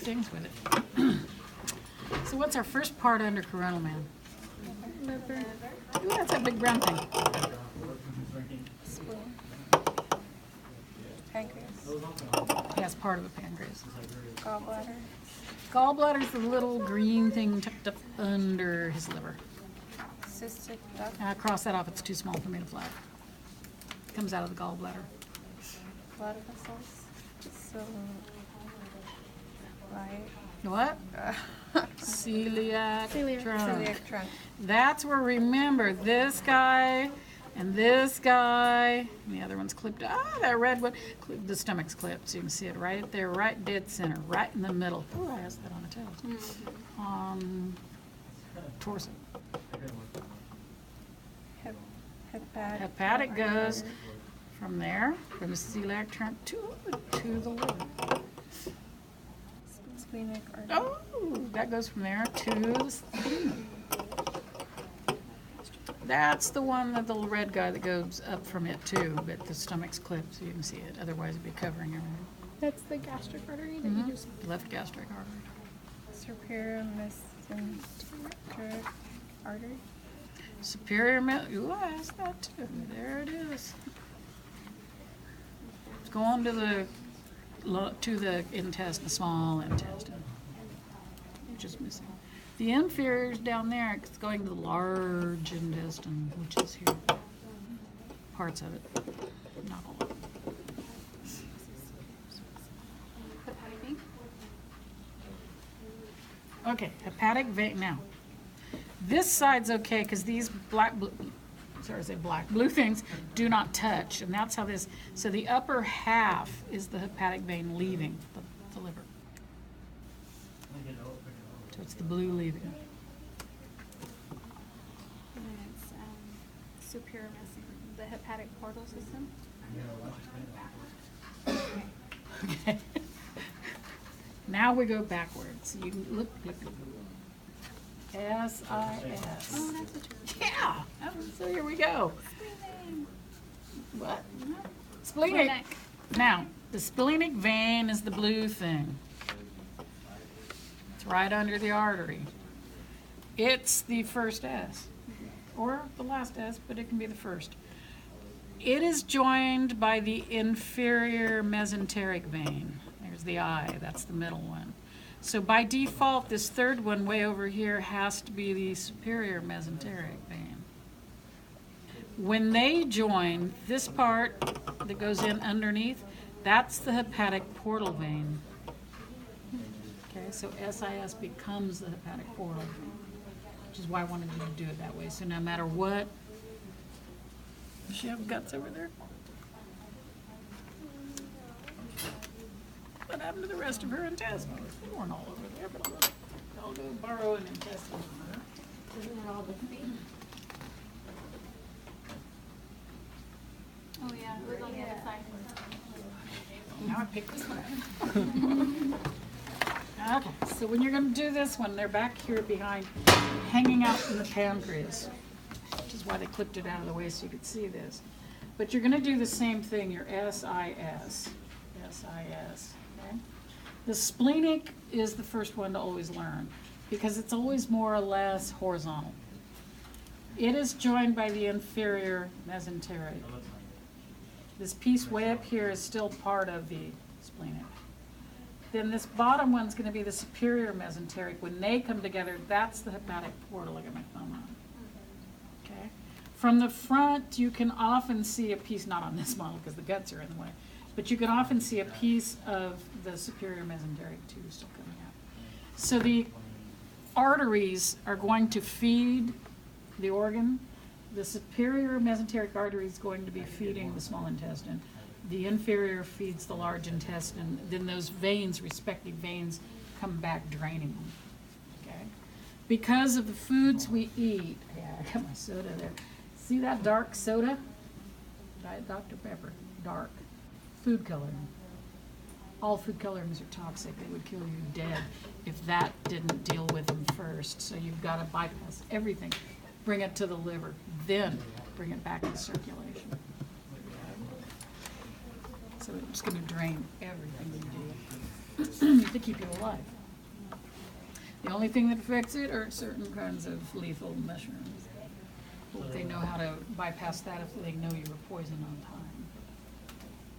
things with it. So what's our first part under coronal man? Liver. Ooh, that's that big brown thing. Spleen. Pancreas. That's part of the pancreas. Gallbladder. Gallbladder's the little green thing tucked up under his liver. Cystic duct. Cross that off, it's too small for me to flag. Comes out of the gallbladder. Blood vessels. So, right. What? Celiac trunk. Celiac trunk. That's where, remember, this guy and this guy, and the other one's clipped. That red one, the stomach's clipped, so you can see it right there, right dead center, right in the middle. Oh, I asked that on the test. Torso. Hepatic goes from there, from the celiac trunk to the liver. Splenic artery. Oh, that goes from there to the spleen. That's the one, that the red guy that goes up from it too, but the stomach's clipped so you can see it. Otherwise it'd be covering everything. That's the gastric artery that you just... Left gastric artery. Superior mesenteric artery. Superior ooh, I asked that too. There it is. It's going to the intestine, the small intestine. You're just missing. The inferior is down there. It's going to the large intestine, which is here. Parts of it, not all of it. Hepatic vein? Okay, hepatic vein. Now, this side's okay because these blue things do not touch, and that's how this. So the upper half is the hepatic vein leaving the liver. So it's the blue leaving. And then it's superior the hepatic portal system. Okay. Now we go backwards. You can look. S-I-S. Oh, that's what you're... Yeah. So here we go. Splenic. What? Splenic. Now, the splenic vein is the blue thing. It's right under the artery. It's the first S, or the last S, but it can be the first. It is joined by the inferior mesenteric vein. There's the I, that's the middle one. So by default, this third one way over here has to be the superior mesenteric vein. When they join, this part that goes in underneath, that's the hepatic portal vein. Okay, so SIS becomes the hepatic portal vein, which is why I wanted you to do it that way. So no matter what, does she have guts over there? What happened to the rest of her intestines? They weren't all over there, but I'll go borrow an intestine. Isn't it all the feet? Oh yeah, it was on the other side. Now I picked this one up. Okay, so when you're going to do this one, they're back here behind, hanging out in the pancreas, which is why they clipped it out of the way so you could see this. But you're going to do the same thing, your SIS. SIS. Okay? The splenic is the first one to always learn because it's always more or less horizontal. It is joined by the inferior mesenteric. This piece way up here is still part of the splenic. Then this bottom one's going to be the superior mesenteric. When they come together, that's the hepatic portal. Look at my thumb on. Okay. From the front, you can often see a piece, not on this model because the guts are in the way, but you can often see a piece of the superior mesenteric too still coming out. So the arteries are going to feed the organ. The superior mesenteric artery is going to be feeding the small intestine. The inferior feeds the large intestine. Then those veins, respective veins, come back draining them. Okay? Because of the foods we eat, yeah, I got my soda there. See that dark soda? Diet Dr. Pepper, dark. Food coloring. All food colorings are toxic. They would kill you dead if that didn't deal with them first. So you've got to bypass everything. Bring it to the liver, then bring it back into circulation. So it's going to drain everything you do to keep you alive. The only thing that affects it are certain kinds of lethal mushrooms. But they know how to bypass that if they know you're poison on time.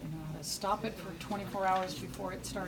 They know how to stop it for 24 hours before it starts